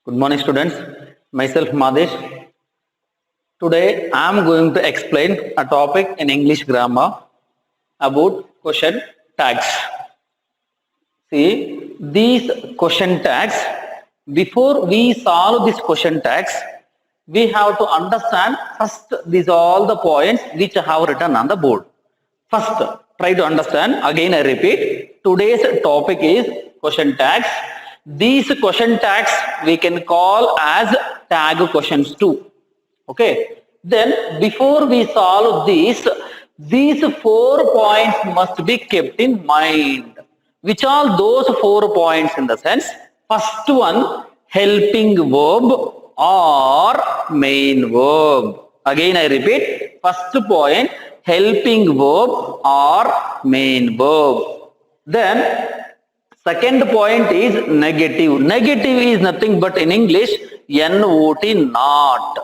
Good morning, students. Myself Madesh. Today I am going to explain a topic in English grammar about question tags. See, these question tags, before we solve these question tags, we have to understand first these all the points which I have written on the board. First, try to understand. Again, I repeat. Today's topic is question tags. These question tags we can call as tag questions too. Okay. Then, before we solve these 4 points must be kept in mind. Which are those 4 points in the sense? First one, helping verb or main verb. Again, I repeat. First point, helping verb or main verb. Then second point is negative. Negative is nothing but in English not, not.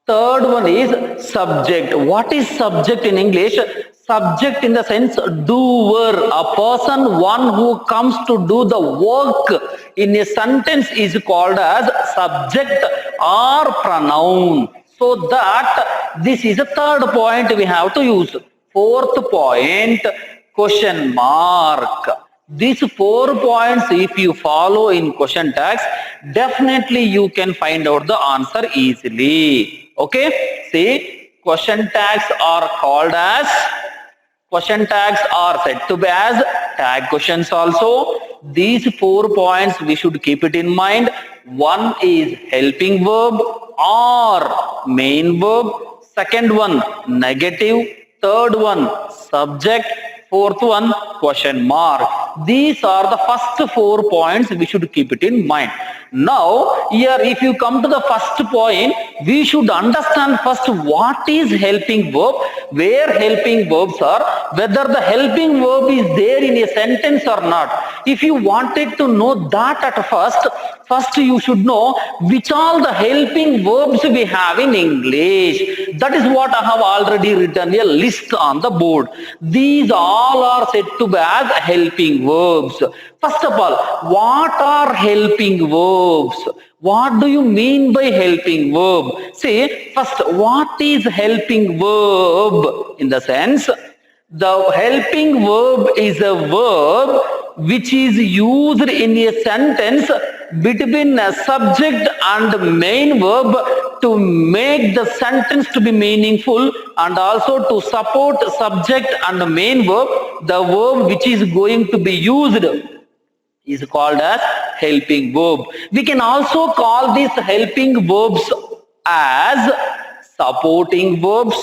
Third one is subject. What is subject in English? Subject in the sense doer, a person, one who comes to do the work in a sentence is called as subject or pronoun. So that this is a third point we have to use. Fourth point, question mark. These 4 points, if you follow in question tags, definitely you can find out the answer easily. Okay? See, question tags are called as, question tags are said to be as tag questions also. These 4 points we should keep it in mind. One is helping verb or main verb. Second one, negative. Third one, subject. Fourth one, question mark. These are the first 4 points we should keep it in mind. Now, here if you come to the first point, we should understand first what is helping verb, where helping verbs are, whether the helping verb is there in a sentence or not. If you wanted to know that at first you should know which all the helping verbs we have in English. That is what I have already written a list on the board. These all are said to be as helping verbs. First of all, what are helping verbs? What do you mean by helping verb? See, first, what is helping verb? In the sense, the helping verb is a verb which is used in a sentence between a subject and main verb to make the sentence to be meaningful and also to support subject and main verb. The verb which is going to be used is called as helping verb. We can also call these helping verbs as supporting verbs,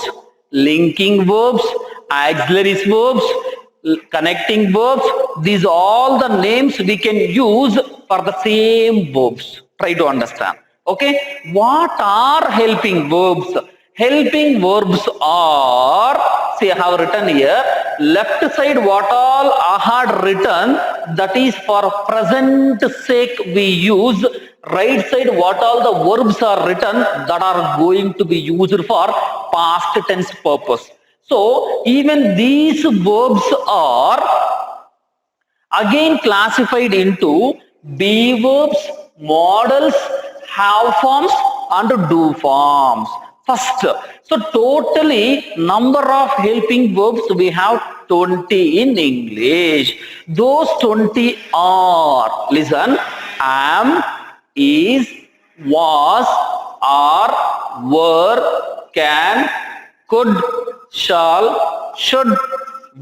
linking verbs, auxiliary verbs, connecting verbs. These are all the names we can use for the same verbs. Try to understand. Okay, what are helping verbs? Helping verbs are, see I have written here, left side what all I had written, that is for present sake we use. Right side what all the verbs are written, that are going to be used for past tense purpose. So even these verbs are again classified into be verbs, modals, have forms and do forms. First, so totally number of helping verbs we have 20 in English. Those 20 are, listen, am, is, was, are, were, can, could, shall, should,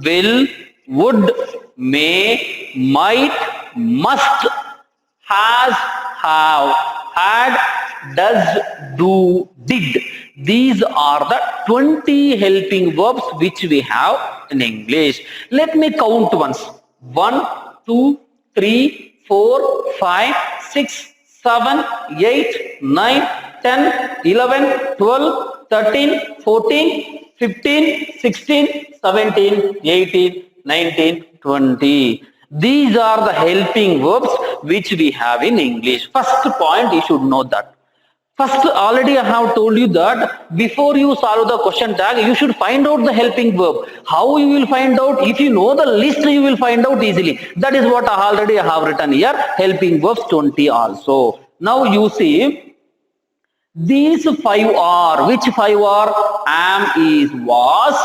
will, would, may, might, must, has, have, had, does, do, did. These are the 20 helping verbs which we have in English. Let me count once. 1, 2, 3, 4, 5, 6, 7, 8, 9, 10, 11, 12, 13, 14, 15, 16, 17, 18, 19, 20. These are the helping verbs which we have in English. First point, you should know that. First, already I have told you that before you solve the question tag, you should find out the helping verb. How you will find out? If you know the list, you will find out easily. That is what I already have written here. Helping verbs 20 also. Now you see, these five are, which five are? Am, is, was,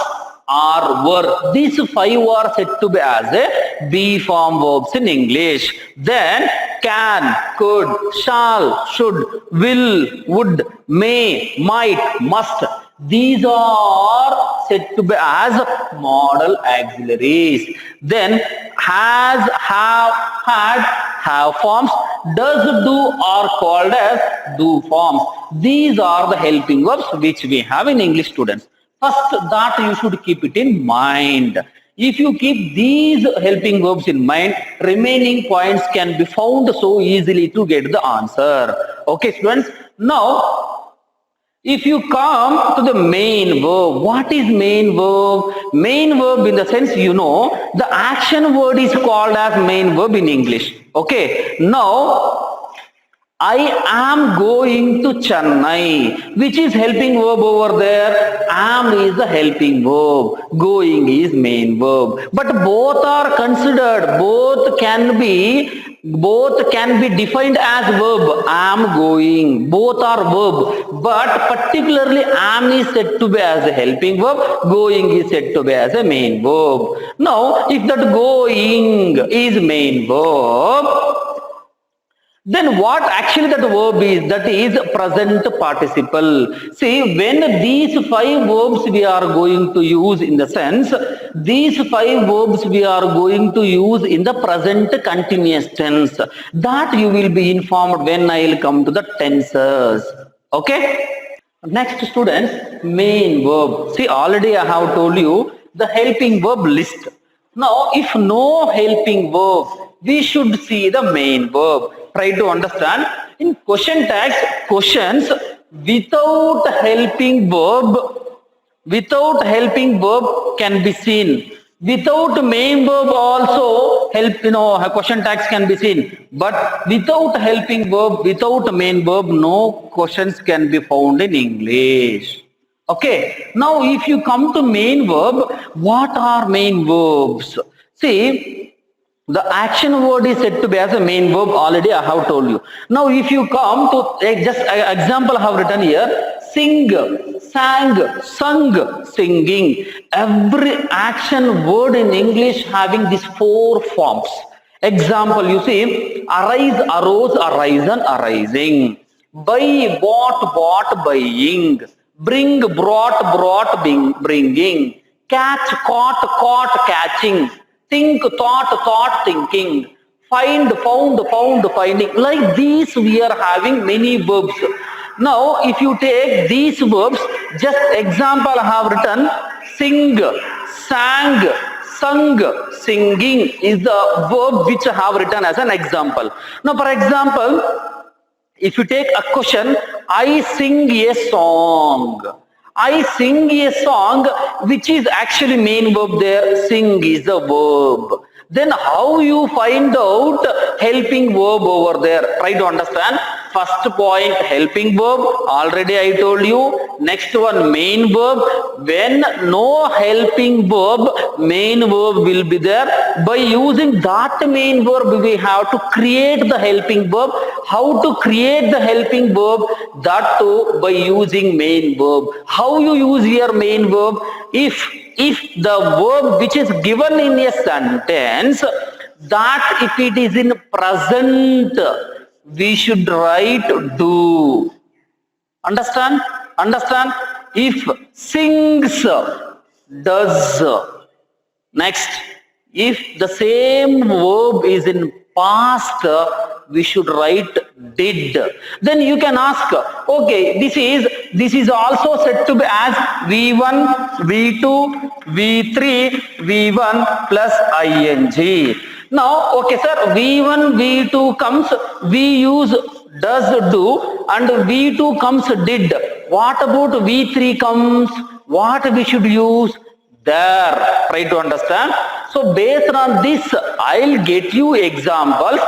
are, were. These five are said to be as a B form verbs in English. Then can, could, shall, should, will, would, may, might, must. These are said to be as modal auxiliaries. Then has, have, had, have forms. Does, do are called as do forms. These are the helping verbs which we have in English, students. First, that you should keep it in mind. If you keep these helping verbs in mind, remaining points can be found so easily to get the answer. Okay, students. Now, if you come to the main verb, what is main verb? Main verb in the sense, you know, the action word is called as main verb in English. Okay. Now, I am going to Chennai. Which is helping verb over there? Am is the helping verb. Going is main verb. But both are considered. Both can be defined as verb. Am going. Both are verb. But particularly am is said to be as a helping verb. Going is said to be as a main verb. Now, if that going is main verb, then what actually that verb is? That is present participle. See, when these five verbs we are going to use in the sense, these five verbs we are going to use in the present continuous tense. That you will be informed when I will come to the tenses. Okay? Next, students, main verb. See, already I have told you the helping verb list. Now, if no helping verb, we should see the main verb. Try to understand. In question tags, questions without helping verb can be seen. Without main verb also question tags can be seen. But without helping verb, without main verb, no questions can be found in English. Okay. Now, if you come to main verb, what are main verbs? See, the action word is said to be as a main verb. Already I have told you. Now, if you come to just an example I have written here, sing, sang, sung, singing. Every action word in English having these four forms. Example, you see, arise, arose, arisen, arising. Buy, bought, buying. Bring, brought, bringing. Catch, caught, catching. Think, thought, thinking. Find, found, finding. Like these we are having many verbs. Now, if you take these verbs, just example I have written, sing, sang, sung, singing is the verb which I have written as an example. Now, for example, if you take a question, I sing a song. I sing a song, which is actually main verb there. Sing is the verb. Then how you find out helping verb over there? Try to understand. First point, helping verb. Already I told you. Next one, main verb. When no helping verb, main verb will be there. By using that main verb, we have to create the helping verb. How to create the helping verb? That too by using main verb. How you use your main verb? If the verb which is given in a sentence, that if it is in present, we should write do. Understand? If sings, does. Next, if the same verb is in past, we should write did. Then you can ask, okay, this is also said to be as V1, V2, V3, V1 plus ing. Now, okay sir, V1, V2 comes, we use does, do, and V2 comes did. What about V3 comes? What we should use? There. Try to understand. So based on this, I'll get you examples.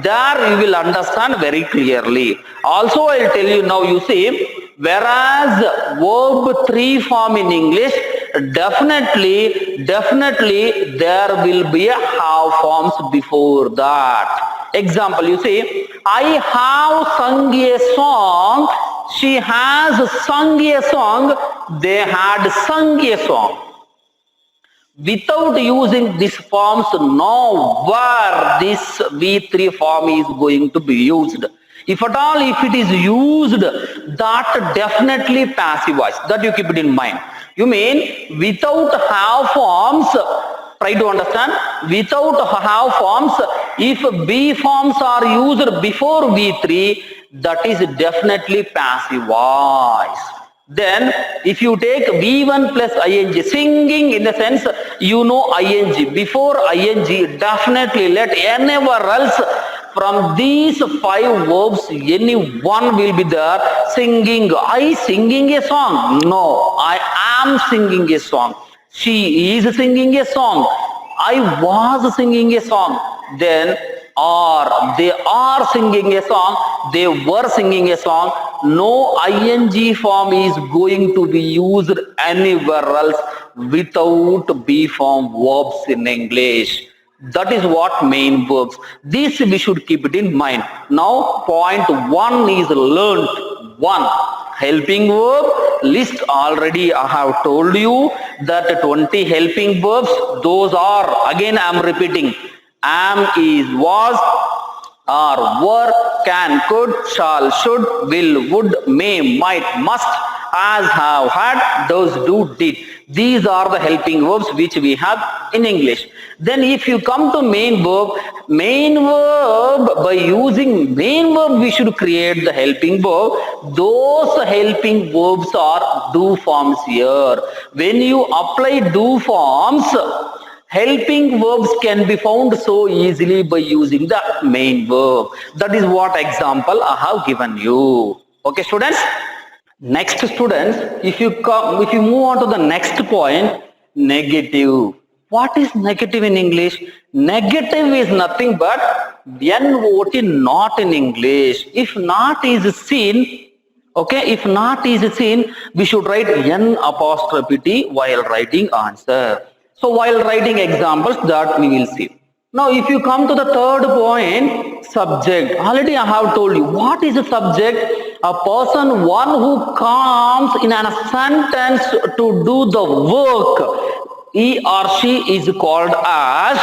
There you will understand very clearly. Also, I'll tell you now, you see, whereas verb 3 form in English, definitely there will be a have forms before that. Example, you say, I have sung a song, she has sung a song, they had sung a song. Without using these forms, nowhere this V3 form is going to be used. If at all, if it is used, that definitely passive voice. That you keep it in mind. You mean without have forms, try to understand, without have forms, if B forms are used before V3, that is definitely passive voice. Then if you take V1 plus ing, singing in the sense, you know ing, before ing, definitely let anywhere else from these 5 verbs, any one will be there. Singing, I singing a song, no, I am singing a song. She is singing a song, I was singing a song. Then or they are singing a song, they were singing a song. No ing form is going to be used anywhere else without B form verbs in English. That is what main verbs. This we should keep it in mind. Now point 1 is learnt. 1. Helping verb list, already I have told you that 20 helping verbs, those are, again I am repeating, am, is, was, are, were, can, could, shall, should, will, would, may, might, must, as, have, had, does, do, did. These are the helping verbs which we have in English. Then if you come to main verb, by using main verb we should create the helping verb. Those helping verbs are do forms here. When you apply do forms, helping verbs can be found so easily by using the main verb. That is what example I have given you. Okay, students? Next, students, if you move on to the next point, negative. What is negative in English? Negative is nothing but NOT, not in English. If not is seen, okay, if not is seen, we should write N apostrophe T while writing answer. So while writing examples, that we will see. Now if you come to the third point, subject. Already I have told you, what is a subject? A person, one who comes in a sentence to do the work. He or she is called as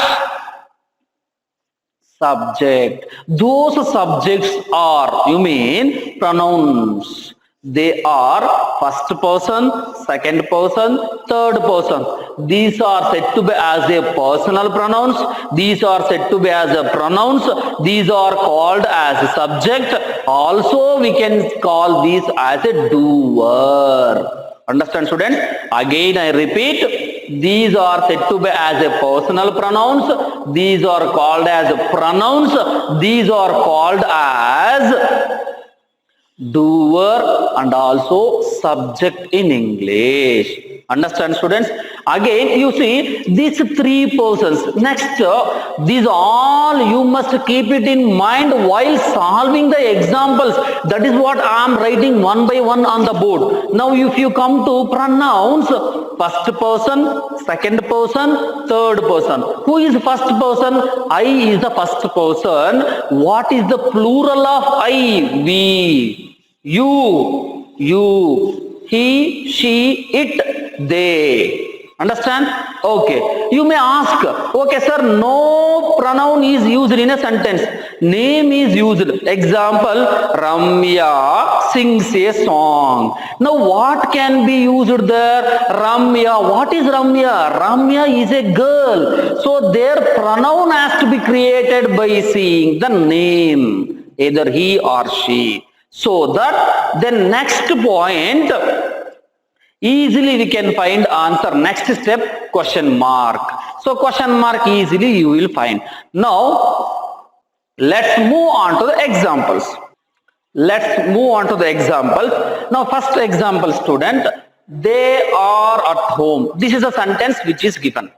subject. Those subjects are, you mean, pronouns. They are first person, second person, third person. These are said to be as a personal pronouns. These are said to be as a pronouns. These are called as a subject. Also, we can call these as a doer. Understand, students? Again, I repeat. These are said to be as a personal pronouns. These are called as pronouns. These are called as doer and also subject in English. Understand, students? Again, you see these 3 persons. Next, these all you must keep it in mind while solving the examples. That is what I am writing one by one on the board. Now, if you come to pronouns, first person, second person, third person. Who is first person? I is the first person. What is the plural of I? We. You, he, she, it, they. Understand? Okay. You may ask, okay sir, no pronoun is used in a sentence. Name is used. Example, Ramya sings a song. Now what can be used there? Ramya. What is Ramya? Ramya is a girl. So their pronoun has to be created by seeing the name, either he or she. So that the next point, easily we can find answer. Next step, question mark. So question mark easily you will find. Now let's move on to the examples. Let's move on to the examples. Now first example, student, they are at home. This is a sentence which is given.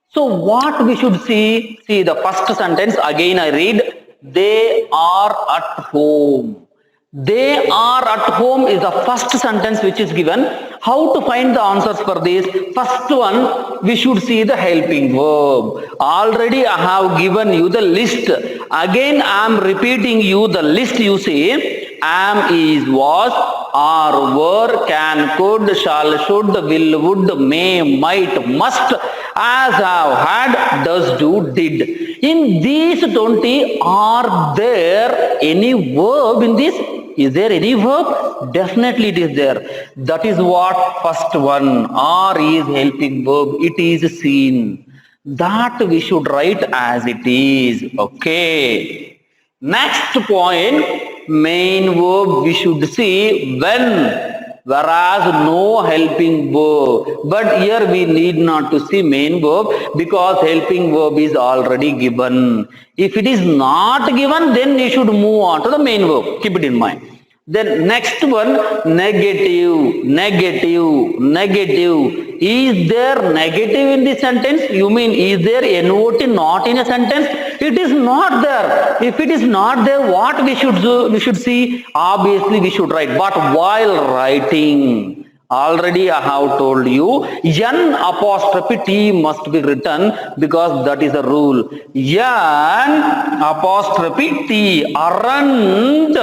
So what we should see? See the first sentence, again I read, they are at home. They are at home is the first sentence which is given. How to find the answers for this? First one, we should see the helping verb. Already I have given you the list. Again I am repeating you the list. You see, am, is, was, are, were, can, could, shall, should, will, would, may, might, must, as, have, had, does, do, did. In these 20, are there any verb in this? Is there any verb? Definitely it is there. That is what first one. Are is helping verb. It is seen. That we should write as it is. Okay. Next point, main verb we should see when. Whereas no helping verb. But here we need not to see main verb because helping verb is already given. If it is not given, then you should move on to the main verb. Keep it in mind. Then next one, negative, negative, negative. Is there negative in this sentence? You mean is there NOT not in a sentence? It is not there. If it is not there, what we should do? We should see. Obviously, we should write. But while writing, already I have told you, N apostrophe T must be written because that is the rule. N apostrophe T, aren't.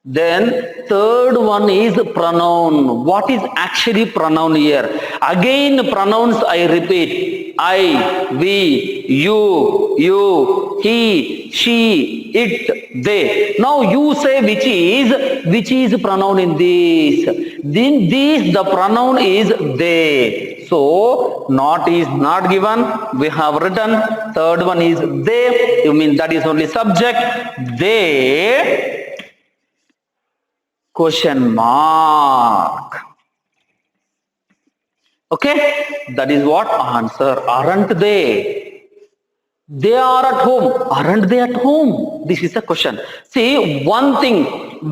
Then third one is pronoun. What is actually pronoun here? Again pronouns I repeat. I, we, you, he, she, it, they. Now you say which is pronoun in this. Then this the pronoun is they. So not is not given. We have written. Third one is they. You mean that is only subject. They. Question mark. Okay, that is what answer. Aren't they? They are at home. Aren't they at home? This is the question. See, one thing,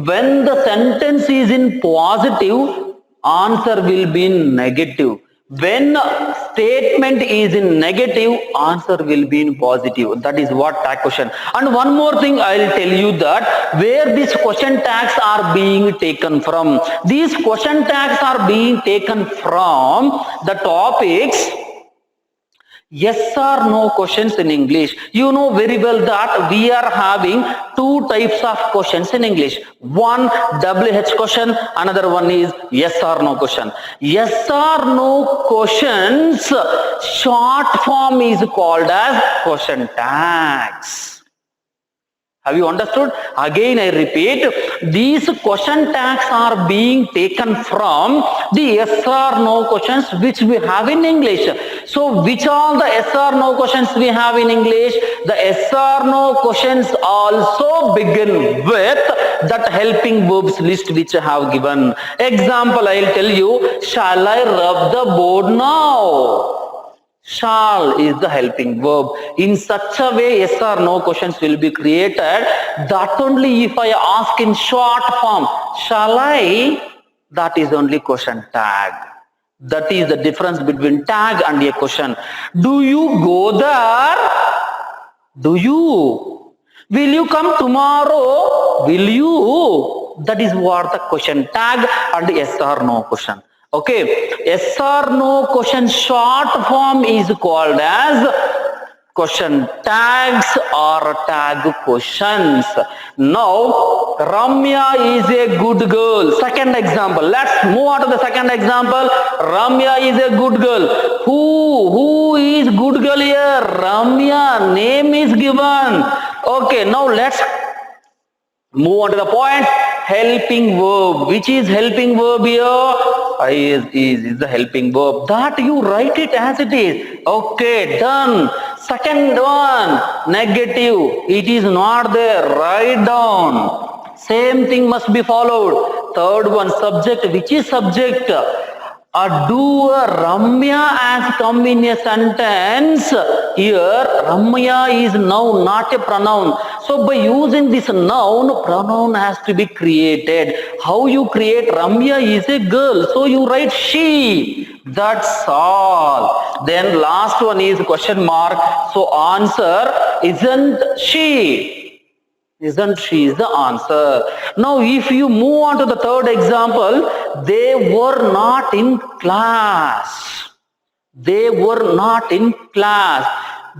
when the sentence is in positive, answer will be in negative. When statement is in negative, answer will be in positive. That is what tag question. And one more thing I will tell you that where these question tags are being taken from. These question tags are being taken from the topics yes or no questions in English. You know very well that we are having two types of questions in English. One WH question, another one is yes or no question. Yes or no questions, short form is called as question tags. Have you understood? Again I repeat, these question tags are being taken from the yes or no questions which we have in English. So which are the yes or no questions we have in English? The yes or no questions also begin with that helping verbs list which I have given. Example I will tell you, shall I rub the board now? Shall is the helping verb. In such a way, yes or no questions will be created. That only if I ask in short form, shall I? That is only question tag. That is the difference between tag and a question. Do you go there? Do you? Will you come tomorrow? Will you? That is what the question tag and yes or no question. Okay, yes or no question short form is called as question tags or tag questions. Now, Ramya is a good girl. Second example. Let's move on to the second example. Ramya is a good girl. Who is good girl here? Ramya. Name is given. Okay, now let's move on to the point. Helping verb. Which is helping verb here? Is the helping verb. That you write it as it is. Okay, done. Second one, negative. It is not there. Write down. Same thing must be followed. Third one, subject. Which is subject? A doer. Ramya has come in a sentence. Here, Ramya is noun, not a pronoun. So by using this noun, pronoun has to be created. How you create? Ramya is a girl. So you write she. That's all. Then last one is question mark. So answer, isn't she? Isn't she is the answer. Now if you move on to the third example, they were not in class. They were not in class.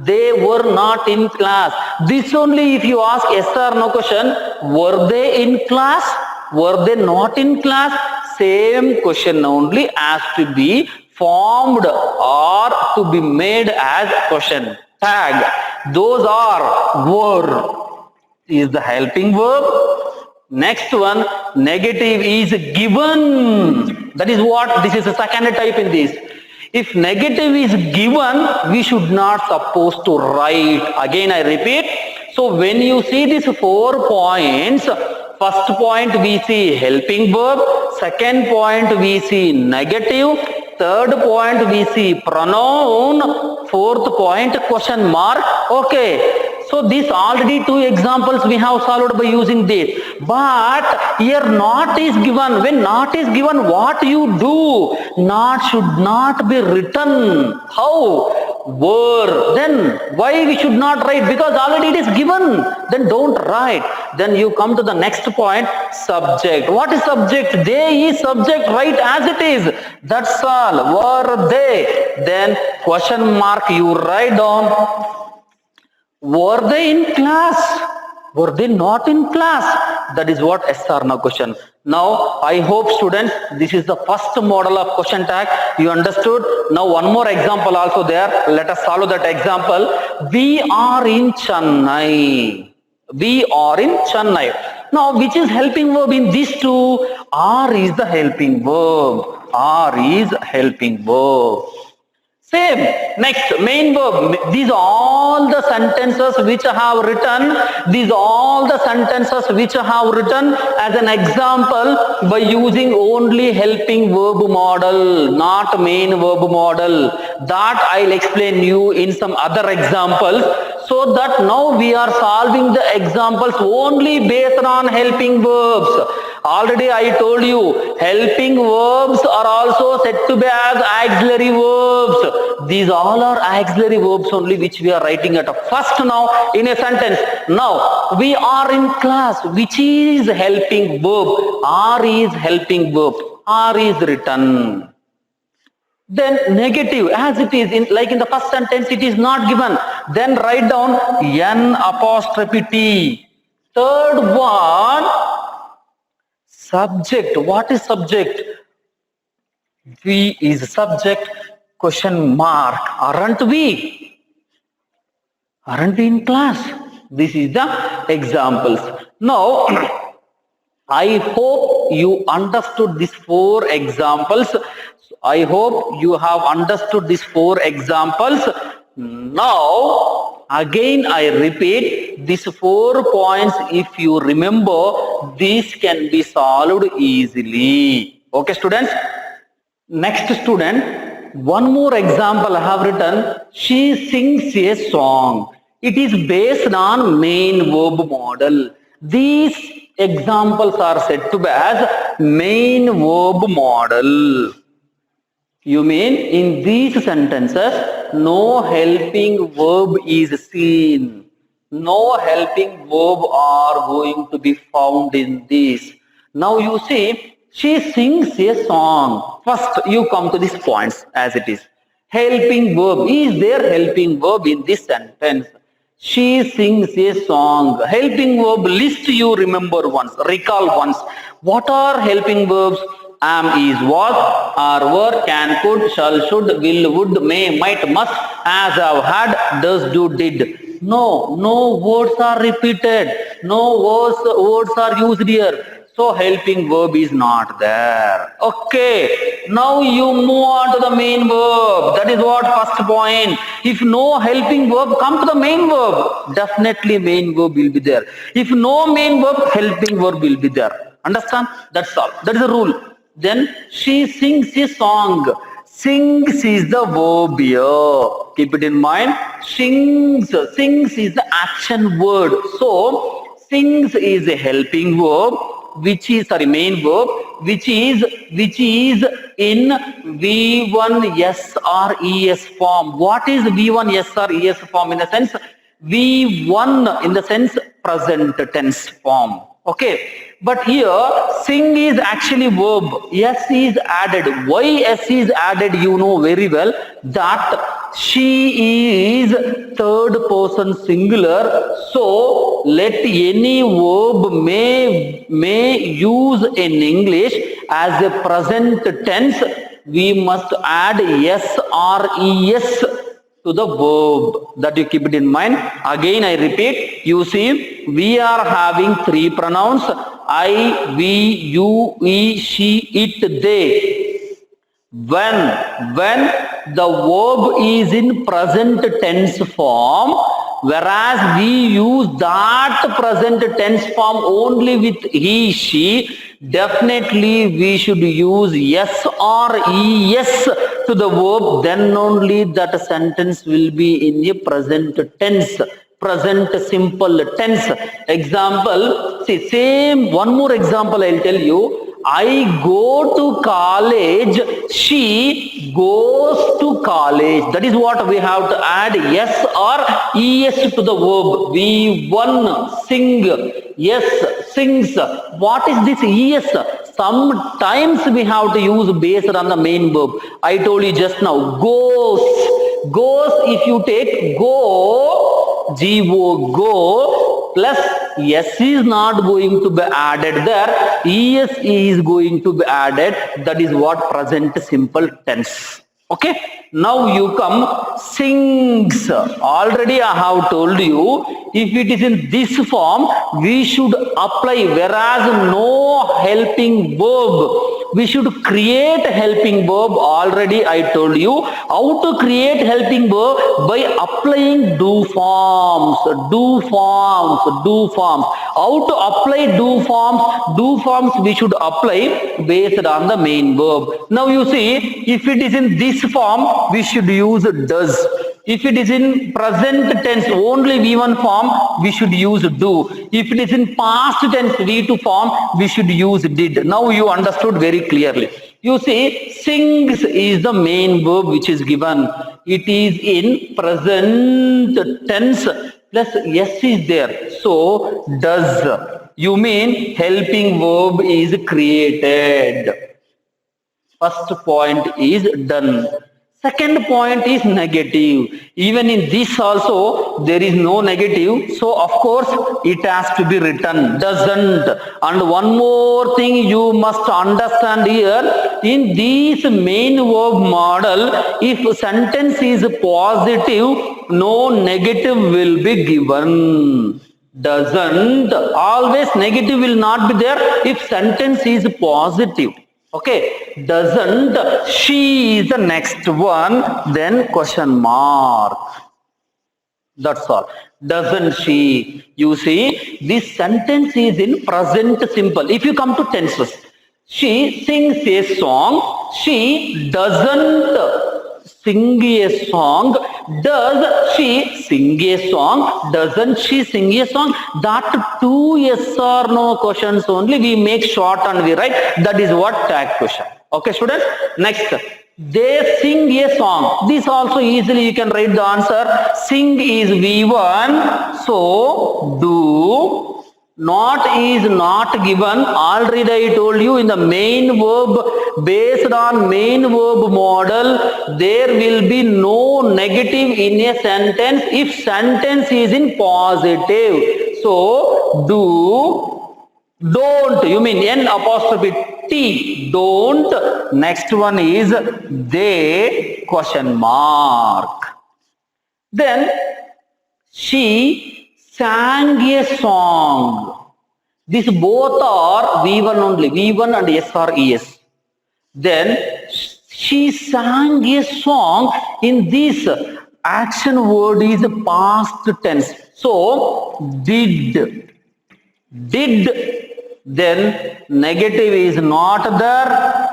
They were not in class. This only if you ask yes or no question, were they in class? Were they not in class? Same question only has to be formed or to be made as question tag. Those are were is the helping verb. Next one, negative is given. That is what this is the second type in this. If negative is given, we should not supposed to write. Again I repeat. So when you see these 4 points, first point we see helping verb, second point we see negative, third point we see pronoun, fourth point question mark. Okay. So these already 2 examples we have solved by using this. But here not is given. When not is given, what you do? Not should not be written. How? Were. Then why we should not write? Because already it is given. Then don't write. Then you come to the next point, subject. What is subject? They is subject, right as it is. That's all. Were they? Then question mark you write down. Were they in class? Were they not in class? That is what yes or no question. Now, I hope students, this is the first model of question tag. You understood? Now, one more example also there. Let us solve that example. We are in Chennai. We are in Chennai. Now, which is helping verb in these two? Are is the helping verb. Are is helping verb. Same. Next, main verb. These are all the sentences which I have written. These are all the sentences which I have written as an example by using only helping verb model, not main verb model. That I'll explain you in some other examples. So that now we are solving the examples only based on helping verbs. Already I told you, helping verbs are also said to be as auxiliary verbs. These all are auxiliary verbs only which we are writing at first now in a sentence. Now, we are in class, which is helping verb. Are is helping verb. Are is written. Then negative, as it is, like in the first sentence, it is not given. Then write down N apostrophe T. Third one, subject. What is subject? We is subject, question mark. Aren't we? Aren't we in class? This is the examples. Now, I hope you understood these 4 examples. I hope you have understood these 4 examples. Now, again I repeat, these 4 points, if you remember, these can be solved easily. Okay, students? Next student, one more example I have written. She sings a song. It is based on main verb model. These examples are said to be as main verb model. You mean in these sentences, no helping verb is seen. No helping verb are going to be found in this. Now you see, she sings a song. First, you come to these points as it is. Helping verb. Is there helping verb in this sentence? She sings a song. Helping verb list you remember once, recall once. What are helping verbs? Am, is, was, are, were, can, could, shall, should, will, would, may, might, must, as, have, had, does, do, did. No words are repeated. No words are used here. So helping verb is not there. Okay. Now you move on to the main verb. That is what first point. If no helping verb, come to the main verb. Definitely main verb will be there. If no main verb, helping verb will be there. Understand? That's all. That is the rule. Then she sings a song. Sings is the verb here. Keep it in mind. Sings is the action word. So sings is a helping verb, which is main verb, which is in V1 S or ES form. What is V1 S or ES form? In the sense V1 in the sense present tense form. Okay, but here sing is actually verb. S is added. Why S is added? You know very well that she is third person singular. So let any verb may use in English as a present tense. We must add S or ES to the verb. That you keep it in mind. Again I repeat, you see we are having three pronouns: I, we, you, we, she, it, they. When the verb is in present tense form, whereas we use that present tense form only with he, she, definitely we should use S or ES to the verb, then only that sentence will be in a present tense, present simple tense. Example, see, same one more example I'll tell you. I go to college, she goes to college. That is what we have to add S or ES to the verb. We one sing, yes, sings. What is this ES? Sometimes we have to use based on the main verb. I told you just now, goes. Goes, if you take go, G-O, go, plus S is not going to be added there, ES is going to be added. That is what present simple tense. Okay, now you come sings. Already I have told you, if it is in this form, we should apply, whereas no helping verb. We should create helping verb. Already I told you how to create helping verb by applying do forms. Do forms, do forms. How to apply do forms? Do forms we should apply based on the main verb. Now you see, if it is in this form, we should use does. If it is in present tense only V1 form, we should use do. If it is in past tense V2 form, we should use did. Now you understood very clearly. You see, sings is the main verb which is given. It is in present tense plus S is there. So does. You mean helping verb is created. First point is done. Second point is negative. Even in this also there is no negative. So of course it has to be written. Doesn't. And one more thing you must understand here. In this main verb model, if sentence is positive, no negative will be given. Doesn't. Always negative will not be there if sentence is positive. Okay, doesn't she is the next one, then question mark. That's all. Doesn't she? You see, this sentence is in present simple. If you come to tenses, she sings a song, she doesn't sing a song. Does she sing a song? Doesn't she sing a song? That two yes or no questions only we make short and we write. That is what tag question. Okay, students. Next, they sing a song. This also easily you can write the answer. Sing is V1. So do. Not is not given. Already I told you in the main verb, based on main verb model, there will be no negative in a sentence if sentence is in positive. So do, don't, you mean N apostrophe T, don't. Next one is they, question mark. Then she sang a song. These both are V1 only, V1 and S or ES. Then she sang a song. In this action word is past tense. So did. Then negative is not there.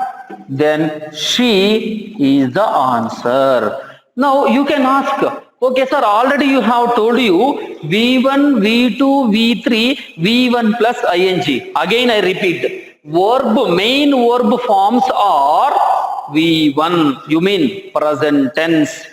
Then she is the answer. Now you can ask, okay sir, already you have told you V1, V2, V3, V1 plus ing. Again I repeat, main verb forms are V1, you mean present tense,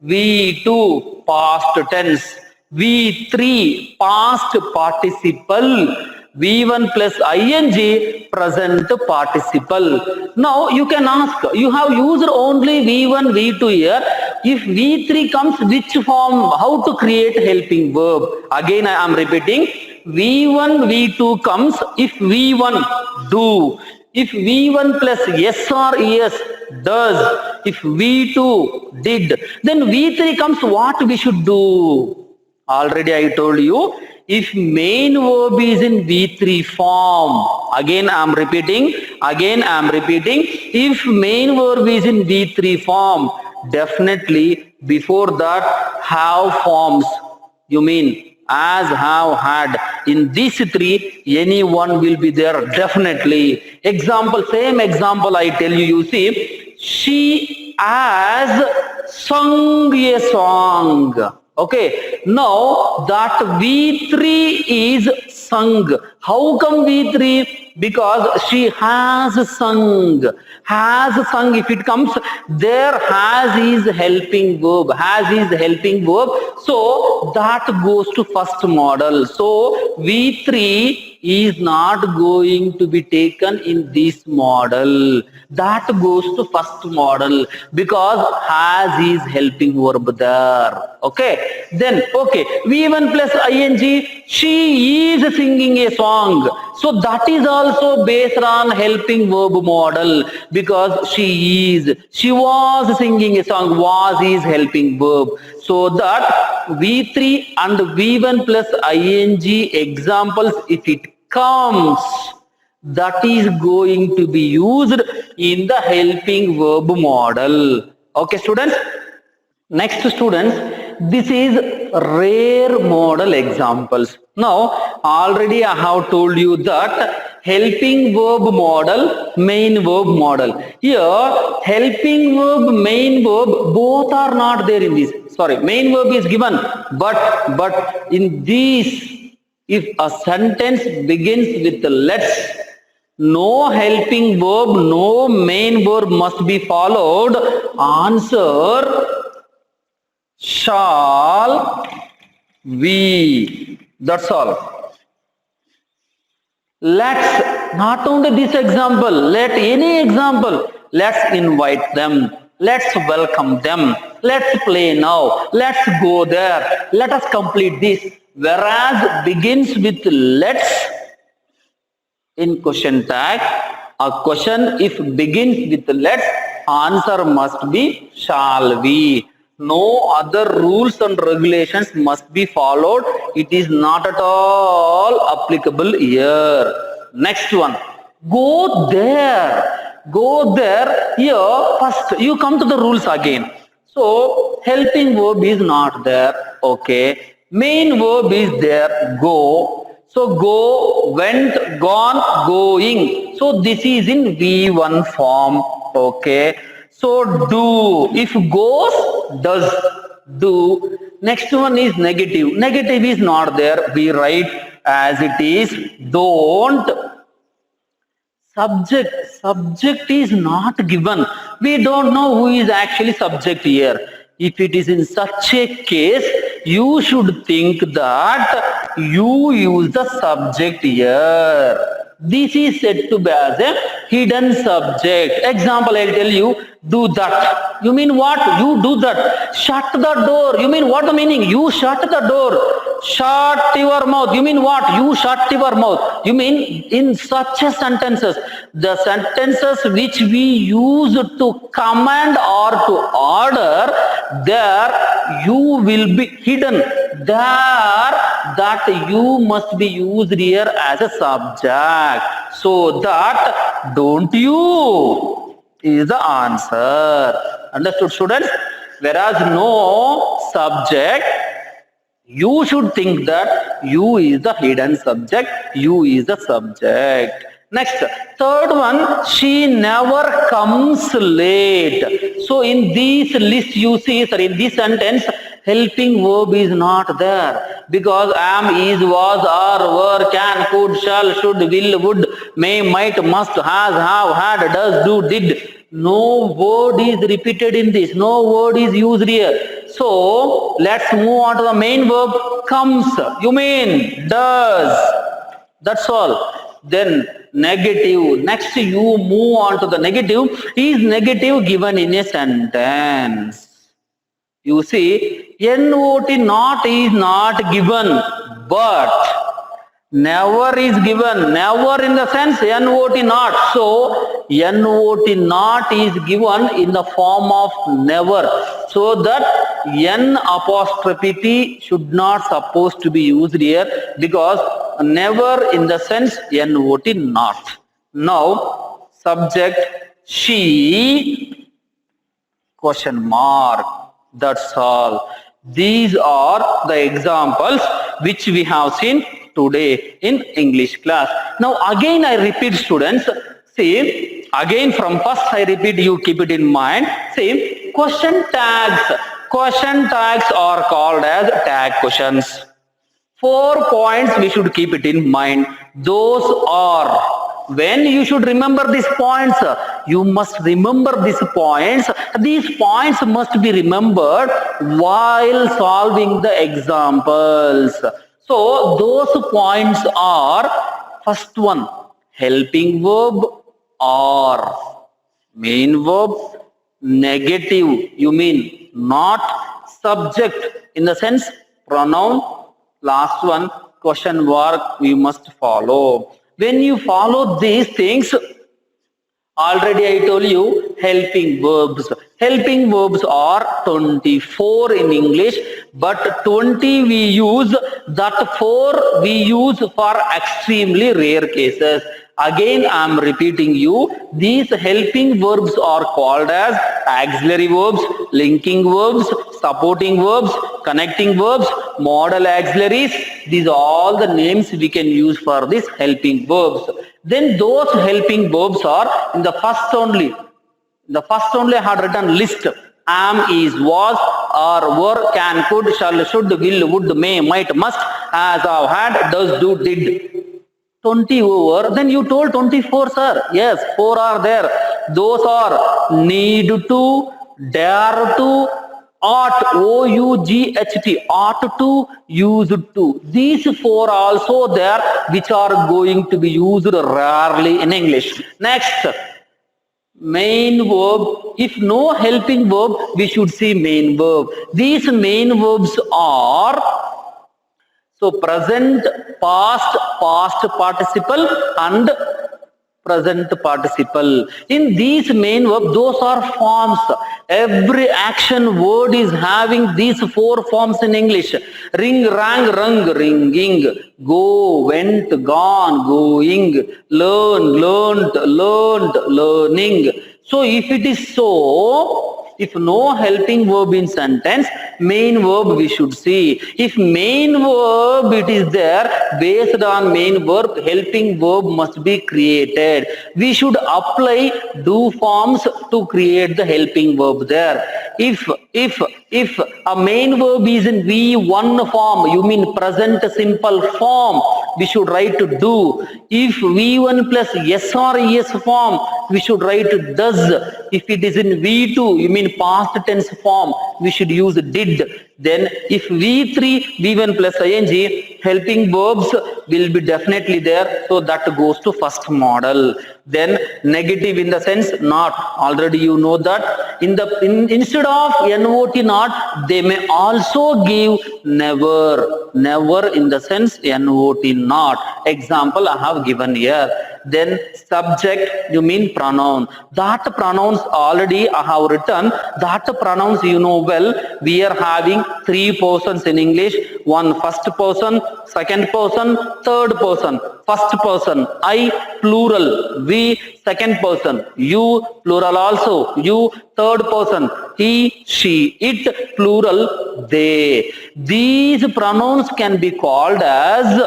V2 past tense, V3 past participle. V1 plus ing present participle. Now you can ask, you have used only V1, V2 here. If V3 comes, which form, how to create helping verb? Again I am repeating, V1, V2 comes if V1 do. If V1 plus yes or yes does, if V2 did, then V3 comes, what we should do? Already I told you, if main verb is in V3 form, again I am repeating, if main verb is in V3 form, definitely before that have forms. You mean as, have, had. In these three, any one will be there definitely. Example, same example I tell you, you see, she has sung a song. Okay, now that V3 is sung. How come V3? Because she has sung. Has sung, if it comes, there has is helping verb. Has is helping verb. So that goes to first model. So V3 is not going to be taken in this model. That goes to first model because has is helping verb there. Okay, then okay, V1 plus ing, she is singing a song. So that is also based on helping verb model because she was singing a song, was is helping verb. So that V3 and V1 plus ing examples, if it comes, that is going to be used in the helping verb model. Okay, students. Next, students, this is rare model examples. Now, already I have told you that helping verb model, main verb model. Here, helping verb, main verb, both are not there in this. Sorry, main verb is given, but in this, if a sentence begins with let's, no helping verb, no main verb must be followed. Answer shall we. That's all. Let's, not only this example, let any example, let's invite them, let's welcome them, let's play now, let's go there, let us complete this. Whereas begins with let's in question tag, a question if begins with let's, answer must be shall we. No other rules and regulations must be followed. It is not at all applicable here. Next one, go there. Go there. Here, first you come to the rules again. So, helping verb is not there. Okay. Main verb is there. Go. So, go, went, gone, going. So, this is in V1 form. Okay. So, do. If goes, does. Do. Next one is negative. Negative is not there. We write as it is. Don't. Subject is not given. We don't know who is actually subject here. If it is in such a case, you should think that you use the subject here. This is said to be as a hidden subject. Example, I'll tell you, do that. You mean what? You do that. Shut the door. You mean what the meaning? You shut the door. Shut your mouth. You mean what? You shut your mouth. You mean in such a sentences, the sentences which we use to command or to order, there you will be hidden. There that you must be used here as a subject. So that don't you is the answer. Understood, students? Whereas no subject, you should think that you is the hidden subject, you is the subject. Next, third one, she never comes late. So in this list you see, sorry, in this sentence, helping verb is not there because am, is, was, are, were, can, could, shall, should, will, would, may, might, must, has, have, had, does, do, did. No word is repeated in this. No word is used here. So let's move on to the main verb comes. You mean does. That's all. Then negative. Next you move on to the negative. Is negative given in a sentence? You see, not is not given, but never is given. Never in the sense not. So not is given in the form of never. So that n apostrophe t should not supposed to be used here, because never in the sense not. Now subject she question mark. That's all. These are the examples which we have seen today in English class. Now again I repeat, students, see, again from first I repeat, you keep it in mind. See, question tags. Question tags are called as tag questions. 4 points we should keep it in mind. Those are, when you should remember these points, you must remember these points. These points must be remembered while solving the examples. So those points are, first one, helping verb or main verb, negative, you mean not, subject in the sense pronoun, last one question mark we must follow. When you follow these things, already I told you helping verbs. Helping verbs are 24 in English, but 20 we use, that 4 we use for extremely rare cases. Again I am repeating you, these helping verbs are called as auxiliary verbs, linking verbs, supporting verbs, connecting verbs, modal auxiliaries. These are all the names we can use for these helping verbs. Then those helping verbs are in the first only. The first only I had written list. Am, is, was, are, were, can, could, shall, should, will, would, may, might, must, as, have, had, does, do, did. 20 over, then you told 24, sir. Yes, 4 are there. Those are need to, dare to, ought, O-U-G-H-T, ought to, used to. These 4 also there, which are going to be used rarely in English. Next, main verb. If no helping verb, we should see main verb. These main verbs are, so present, past, past participle and present participle. In these main verbs, those are forms. Every action word is having these 4 forms in English. Ring, rang, rung, ringing. Go, went, gone, going. Learn, learnt, learned, learning. So if it is so, if no helping verb in sentence, main verb we should see. If main verb it is there, based on main verb, helping verb must be created. We should apply do forms to create the helping verb there. If a main verb is in V1 form, you mean present simple form, we should write to do. If V1 plus S or ES form, we should write to does. If it is in V2, you mean past tense form, we should use did. Then if V3, V1 plus ing, helping verbs will be definitely there. So that goes to first model. Then negative in the sense not. Already you know that. Instead of not not, they may also give never. Never in the sense not not. Example I have given here. Then subject, you mean pronoun. That pronouns already I have written. That pronouns you know well. We are having 3 persons in English. One first person, second person, third person. First person, I plural, we second person, you plural also, you third person, he, she, it plural, they. These pronouns can be called as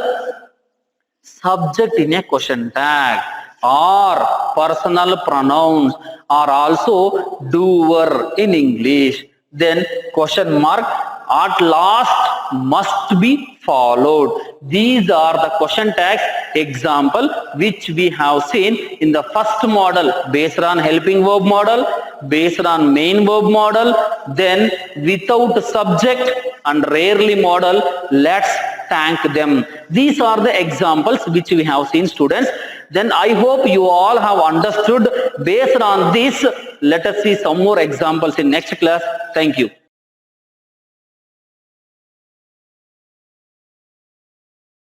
subject in a question tag, or personal pronouns are also doer in English. Then question mark, at last must be followed. These are the question tags example which we have seen in the first model based on helping verb model, based on main verb model, then without subject and rarely model. Let's thank them. These are the examples which we have seen, students. Then I hope you all have understood. Based on this, let us see some more examples in next class. Thank you.